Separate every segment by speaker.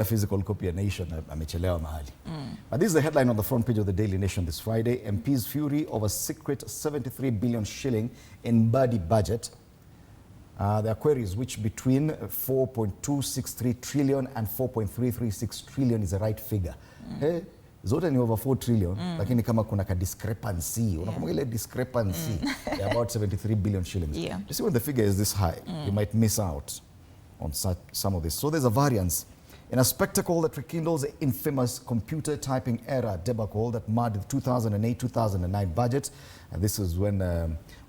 Speaker 1: A physical copy of Nation amechelewa mahali. But this is the headline on the front page of the Daily Nation this Friday. MPs fury over secret 73 billion shilling in Mbadi budget. There are queries which between 4.263 trillion and 4.336 trillion is the right figure. Hey, zote ni over 4 trillion, lakini kama kuna ka discrepancy, unakumbuka ile discrepancy about 73 billion shillings. You see, when the figure is this high, you might miss out on some of this. So there's a variance in a spectacle that rekindles the infamous computer typing era debacle that marred the 2008-2009 budget. And this is when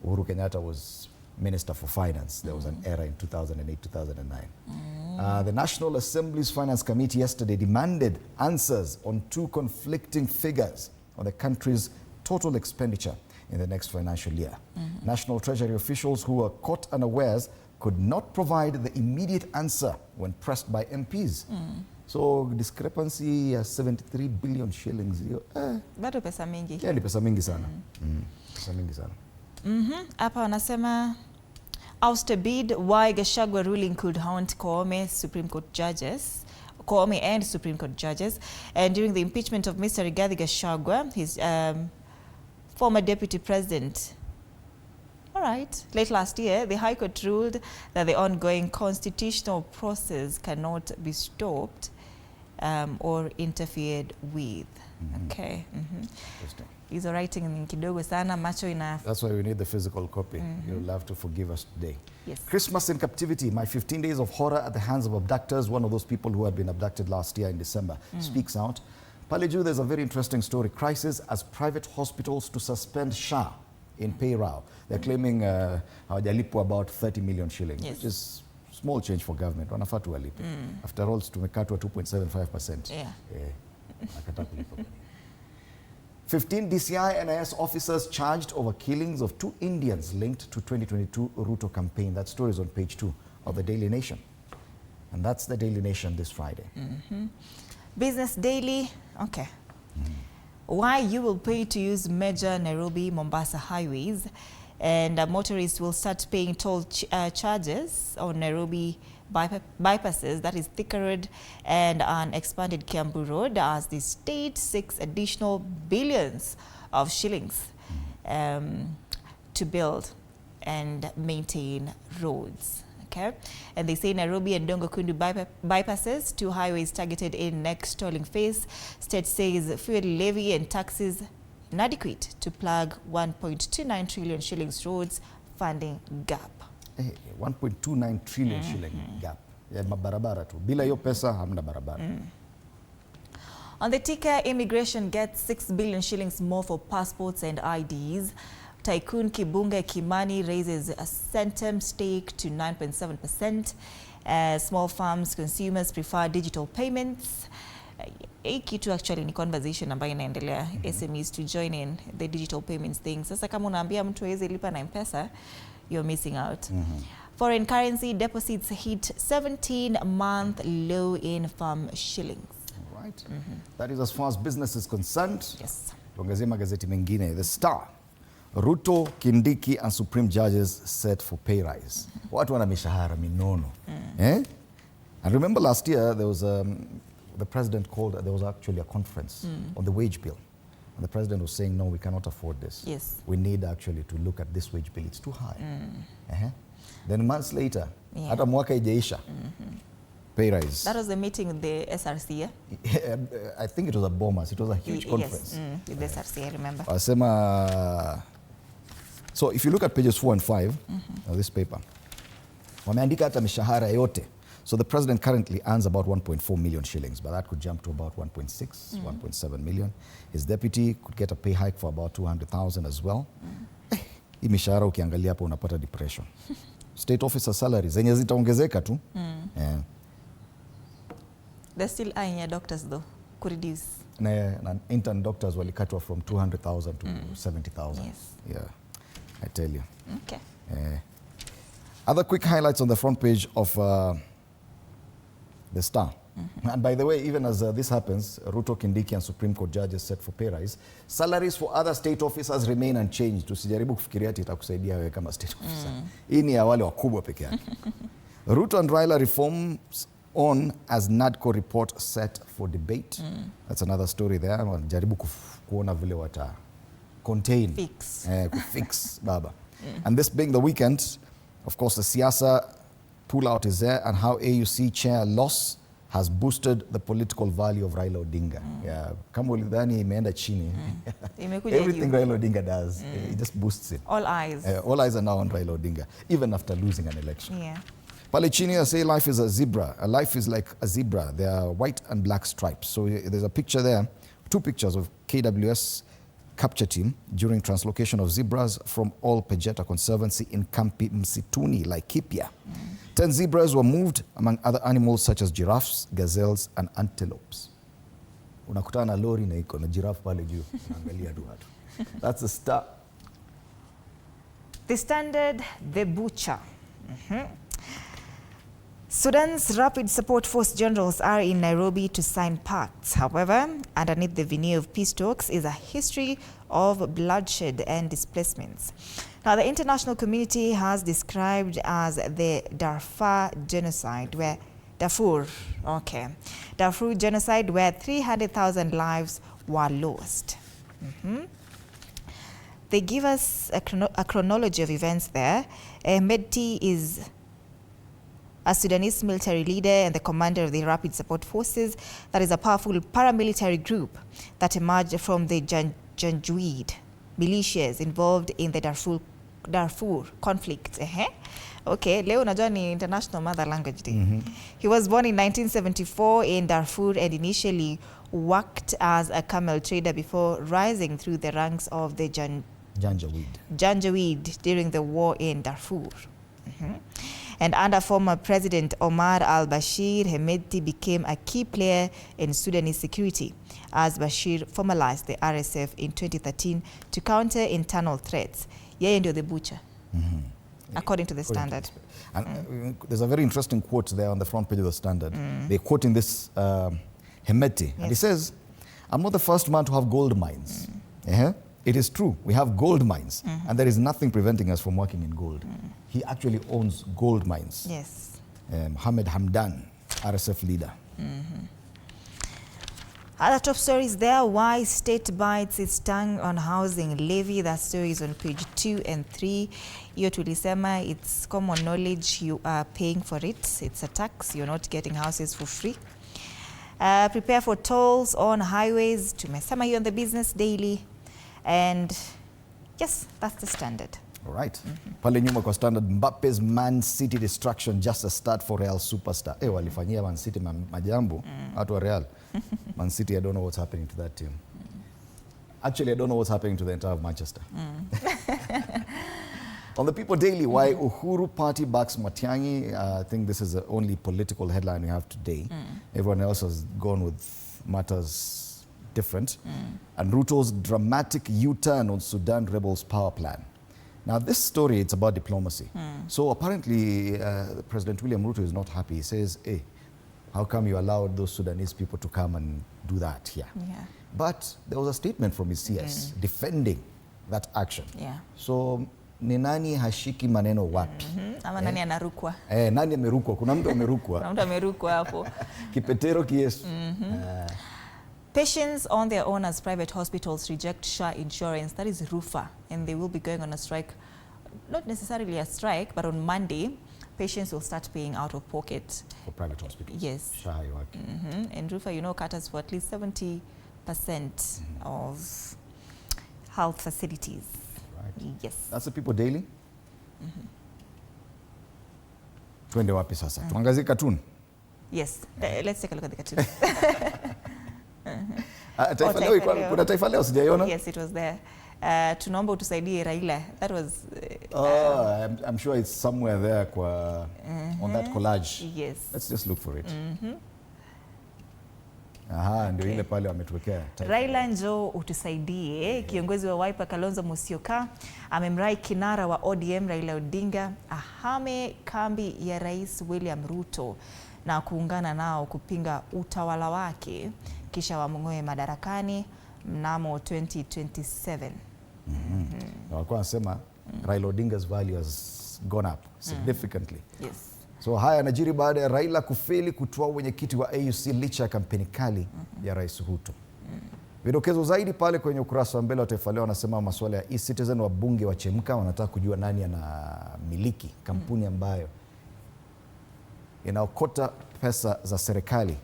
Speaker 1: Uhuru Kenyatta was Minister for Finance. There was an era in 2008-2009. The National Assembly's Finance Committee yesterday demanded answers on two conflicting figures on the country's total expenditure in the next financial year. National Treasury officials who were caught unawares could not provide the immediate answer when pressed by MPs. So discrepancy 73 billion shillings.
Speaker 2: Bado pesa mingi.
Speaker 1: Yeah, ni pesa mingi sana. Pesa mingi sana.
Speaker 2: Hapa wanasema ouster bid why Gachagua ruling could haunt Koome Supreme Court judges. Koome and Supreme Court judges. And during the impeachment of Mr. Rigathi Gachagua, his former deputy president. All right. Late last year, the High Court ruled that the ongoing constitutional process cannot be stopped or interfered with. Okay.
Speaker 1: Interesting.
Speaker 2: He's writing in kidogo sana, macho ina.
Speaker 1: That's why we need the physical copy. You'll have to forgive us today.
Speaker 2: Yes.
Speaker 1: Christmas in captivity. My 15 days of horror at the hands of abductors. One of those people who had been abducted last year in December speaks out. Paleju, there's a very interesting story. Crisis as private hospitals to suspend SHA in payroll. They're claiming hawajalipwa about 30 million shillings, which is small change for government. Wanafaa tuwalipe. After all, tumekatwa 2.75%. 15 DCI NIS officers charged over killings of 2 Indians linked to 2022 Ruto campaign. That story is on page 2 of the Daily Nation. And that's the Daily Nation this Friday.
Speaker 2: Business Daily, okay. Why you will pay to use major Nairobi Mombasa highways, and motorists will start paying toll charges on Nairobi bypasses, that is Thika Road and an expanded Kiambu Road, as the state seeks additional billions of shillings to build and maintain roads. Okay. And they say Nairobi and Dongo Kundu bypasses, 2 highways targeted in next tolling phase. State says fuel levy and taxes inadequate to plug 1.29 trillion shillings roads funding gap.
Speaker 1: 1.29 trillion shilling gap. Ya mabarabara tu. Bila hiyo pesa hamna barabara.
Speaker 2: On the ticker, immigration gets 6 billion shillings more for passports and IDs. Tycoon Kibunga Kimani raises a Centum stake to 9.7%. Small farms consumers prefer digital payments. Kitu actually ni conversation ambayo inaendelea SMEs to join in the digital payments thing. Sasa kama unaambia mtu hawezi lipa na M-Pesa, you're missing out. Foreign currency deposits hit 17-month low in farm shillings.
Speaker 1: All right. That is as far as business is concerned.
Speaker 2: Yes.
Speaker 1: Tuangazie magazeti mengine. The Star. Ruto, Kindiki and Supreme judges set for pay rise. Watu wana mishahara minono. And remember last year there was the president called, there was actually a conference on the wage bill. And the president was saying, no, we cannot afford this.
Speaker 2: Yes.
Speaker 1: We need actually to look at this wage bill. It's too high. Then months later, hata mwaka ijaisha, pay rise.
Speaker 2: That was the meeting with the SRC, yeah?
Speaker 1: I think it was at Bomas. It was a huge conference.
Speaker 2: Yes, with the SRC, I remember.
Speaker 1: So if you look at pages 4 and 5 of this paper, wameandika hata mishahara yote. So the president currently earns about 1.4 million shillings, but that could jump to about 1.6, 1.7 million. His deputy could get a pay hike for about 200,000 as well. Hii mishahara ukiangalia hapo unapata depression. State officer salaries zenye zitaongezeka tu.
Speaker 2: They're still eyeing your doctors though, could reduce.
Speaker 1: Na intern doctors walikatwa from 200,000 to 70,000.
Speaker 2: Yes.
Speaker 1: Yeah, I tell you.
Speaker 2: Okay.
Speaker 1: Other quick highlights on the front page of the Star. And by the way, even as this happens, Ruto, Kindiki and Supreme Court judges set for pay rise. Salaries for other state officers remain unchanged. Tusijaribu kufikiria ati itakusaidia wewe kama state officer. Hii ni ya wale wakubwa peke yake. Ruto and Raila reforms on as NADCO report set for debate. That's another story there. Wanajaribu kuona vile wata contain, fix baba. And this being the weekend, of course, the siasa pullout is there, and how AUC chair loss has boosted the political value of Raila Odinga. Yeah, kama ulidhani imeenda chini. Everything Raila Odinga does, it just boosts it.
Speaker 2: All eyes.
Speaker 1: All eyes are now on Raila Odinga, even after losing an election.
Speaker 2: Yeah.
Speaker 1: Pale chini, I say life is a zebra. A life is like a zebra. There are white and black stripes. So there's a picture there, 2 pictures of KWS capture team during translocation of zebras from All Pejeta Conservancy in Kampi Msituni, Laikipia. 10 zebras were moved among other animals such as giraffes, gazelles, and antelopes. Unakutana na lori na iko na giraffe pale juu, unaangalia tu watu. That's the start.
Speaker 2: The Standard, the butcher. Sudan's Rapid Support Force generals are in Nairobi to sign pacts. However, underneath the veneer of peace talks is a history of bloodshed and displacements. Now, the international community has described as the Darfur genocide, where Darfur genocide, where 300,000 lives were lost. They give us a chronology of events there. Mbadi is a Sudanese military leader and the commander of the Rapid Support Forces, that is a powerful paramilitary group that emerged from the Janjaweed militias involved in the Darfur conflict. Okay, leo unajua ni International Mother Language Day. He was born in 1974 in Darfur and initially worked as a camel trader before rising through the ranks of the Janjaweed during the war in Darfur. And under former President Omar al-Bashir, Mbadi became a key player in Sudanese security as Bashir formalized the RSF in 2013 to counter internal threats. Yeye ndio the butcher, according to the Standard.
Speaker 1: And there's a very interesting quote there on the front page of the Standard. They're quoting this Mbadi, and he says, "I'm not the first man to have gold mines. It is true, we have gold mines, and there is nothing preventing us from working in gold." He actually owns gold mines.
Speaker 2: Yes.
Speaker 1: Mohamed Hamdan, RSF leader.
Speaker 2: Other top stories there: why state bites its tongue on housing levy. That story is on page 2 and 3. Hiyo tulisema, it's common knowledge, you are paying for it. It's a tax, you're not getting houses for free. Prepare for tolls on highways. Tumesema hiyo on the Business Daily. And yes, that's the Standard.
Speaker 1: All right. Pale nyuma kwa Standard, Mbappe's Man City distraction just a start for Real superstar. Walifanyia Man City majambo, watu wa Real. Man City, I don't know what's happening to that team. Actually, I don't know what's happening to the entire Manchester. On the People Daily, why Uhuru party backs Matiangí. I think this is the only political headline we have today. Everyone else has gone with matters different. And Ruto's dramatic U-turn on Sudan rebels' power plan. Now, this story, it's about diplomacy. So apparently, President William Ruto is not happy. He says, hey, how come you allowed those Sudanese people to come and do that here? But there was a statement from his CS defending that action. So, ni nani hashiki maneno wapi?
Speaker 2: Ama nani anarukwa?
Speaker 1: Nani amerukwa? Kuna mtu amerukwa.
Speaker 2: Kuna mtu amerukwa hapo.
Speaker 1: Kipetero kiesu.
Speaker 2: Patients on their own as private hospitals reject SHA insurance. That is RUFA, and they will be going on a strike. Not necessarily a strike, but on Monday, patients will start paying out of pocket.
Speaker 1: For private hospitals?
Speaker 2: Yes.
Speaker 1: SHA haiwaki.
Speaker 2: And RUFA, you know, caters for at least 70% of health facilities. Right. Yes.
Speaker 1: That's the People Daily. Twende wapi sasa? Tuangazie cartoon?
Speaker 2: Yes. Let's take a look at the cartoon.
Speaker 1: Taifa Leo sijaiona?
Speaker 2: Yes, it was there. Tunaomba utusaidie Raila. That was
Speaker 1: I'm sure it's somewhere there on that collage.
Speaker 2: Yes.
Speaker 1: Let's just look for it. Ndio ile pale wametuwekea.
Speaker 2: Raila njoo utusaidie. Kiongozi wa Wiper Kalonzo Musyoka amemrai kinara wa ODM Raila Odinga ahame kambi ya Rais William Ruto na kuungana nao kupinga utawala wake kisha wamng'oe madarakani mnamo 2027.
Speaker 1: Walikuwa wanasema Raila Odinga's value has gone up significantly.
Speaker 2: Yes.
Speaker 1: So haya yanajiri baada ya Raila kufeli kutoa wenyekiti wa AUC licha ya kampeni kali ya Rais Ruto. Vidokezo zaidi pale kwenye ukurasa wa mbele wa Taifa Leo wanasema masuala ya e-Citizen, wabunge wachemka, wanataka kujua nani anamiliki kampuni ambayo inaokota pesa za serikali,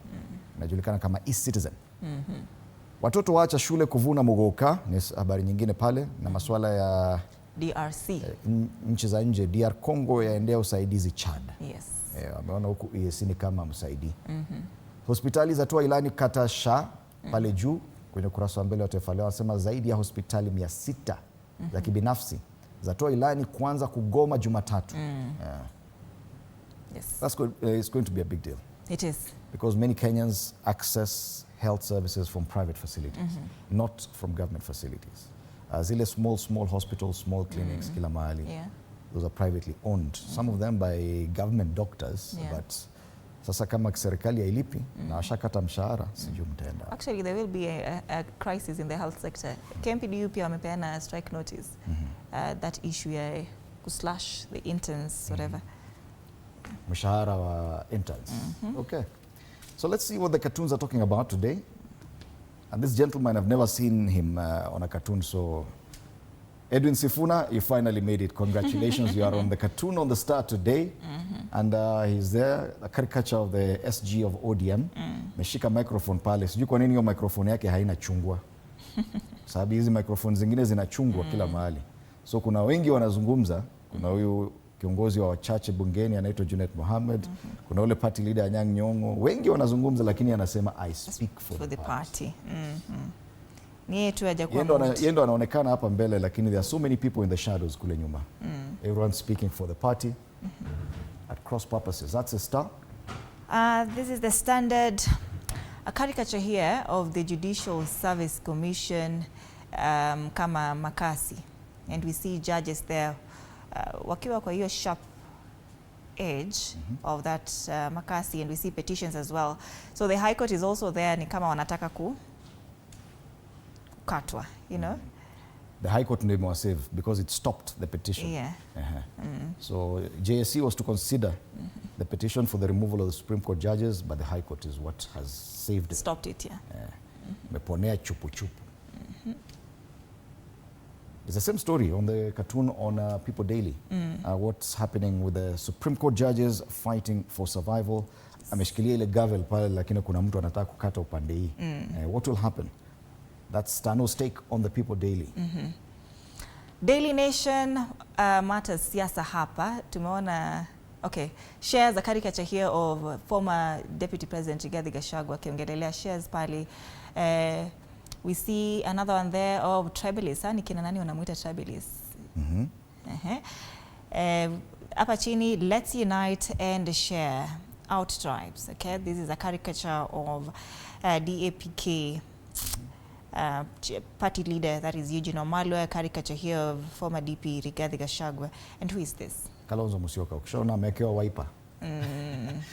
Speaker 1: inajulikana kama e-Citizen. Watoto waacha shule kuvuna mugoka, ni habari nyingine pale, na masuala ya
Speaker 2: DRC,
Speaker 1: nchi za nje. DR Congo yaendea usaidizi Chad.
Speaker 2: Yes.
Speaker 1: Wameona huku EAC ni kama msaidi. Hospitali zatoa ilani kata SHA pale juu kwenye ukurasa wa mbele wa Taifa Leo wanasema zaidi ya hospitali 600 za kibinafsi zatoa ilani kuanza kugoma Jumatatu.
Speaker 2: Yes.
Speaker 1: It's going to be a big deal.
Speaker 2: It is.
Speaker 1: Because many Kenyans access health services from private facilities, not from government facilities. Zile small hospitals, small clinics, kila mahali, those are privately owned. Some of them by government doctors, but sasa kama serikali hailipi na washakata mshahara, sijui mtaenda.
Speaker 2: Actually, there will be a crisis in the health sector. KMPDU pia wamepeana strike notice. That issue ya kuslash the interns, whatever.
Speaker 1: Mshahara wa interns. Okay. So let's see what the cartoons are talking about today. And this gentleman, I've never seen him on a cartoon, so Edwin Sifuna, you finally made it. Congratulations, you are on the cartoon on the Star today. And he's there, a caricature of the SG of ODM. Meshika microphone pale. Sijui kwa nini hiyo microphone yake haina chungwa. Sababu hizi microphone zingine zinachungwa kila mahali. So kuna wengi wanazungumza, kuna huyu kiongozi wa wachache bungeni anaitwa Junet Mohamed, kuna ule party leader Anyang' Nyong'o, wengi wanazungumza lakini anasema I speak for the party.
Speaker 2: Ni yetu haja kwa
Speaker 1: yeye ndo anaonekana hapa mbele, lakini there are so many people in the shadows kule nyuma. Everyone speaking for the party at cross purposes. That's a Star.
Speaker 2: This is the Standard, a caricature here of the Judicial Service Commission kama makasi, and we see judges there wakiwa kwa hiyo sharp edge of that makasi, and we see petitions as well. So the High Court is also there, ni kama wanataka kukatwa, you know.
Speaker 1: The High Court ndio imewasave because it stopped the petition.
Speaker 2: Yeah.
Speaker 1: So JSC was to consider the petition for the removal of the Supreme Court judges, but the High Court is what has saved it.
Speaker 2: Stopped it, yeah.
Speaker 1: Meponea chupu chupu. It's the same story on the cartoon on People Daily. What's happening with the Supreme Court judges fighting for survival. Ameshikilia ile gavel pale, lakini kuna mtu anataka kukata upande hii. What will happen? That's Tano's take on the People Daily.
Speaker 2: Daily Nation matters siasa hapa. Tumeona, okay, shares a caricature here of former Deputy President Rigathi Gachagua akiongelelea shares pale. We see another one there of tribalists. Ni kina nani wanamuita tribalists? Hapa chini, let's unite and share out tribes. Okay, this is a caricature of DAPK party leader, that is Eugene Wamalwa. A caricature here of former DP Rigathi Gachagua. And who is this?
Speaker 1: Kalonzo Musyoka. Ukishaona amewekewa wiper.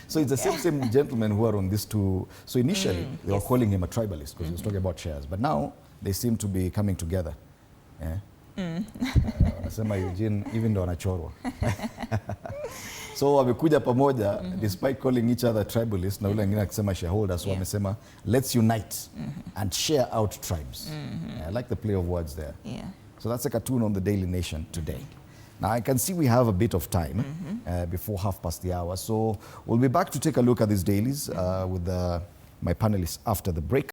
Speaker 1: So it's the same gentlemen who are on these two. So initially they were calling him a tribalist because he was talking about shares, but now they seem to be coming together. Wanasema Eugene even ndo anachorwa. So wamekuja pamoja despite calling each other tribalists, na ule mwingine akisema shareholders, so wamesema let's unite and share out tribes. I like the play of words there. So that's a cartoon on the Daily Nation today. Now I can see we have a bit of time before 1:30, so we'll be back to take a look at these dailies with my panelists after the break.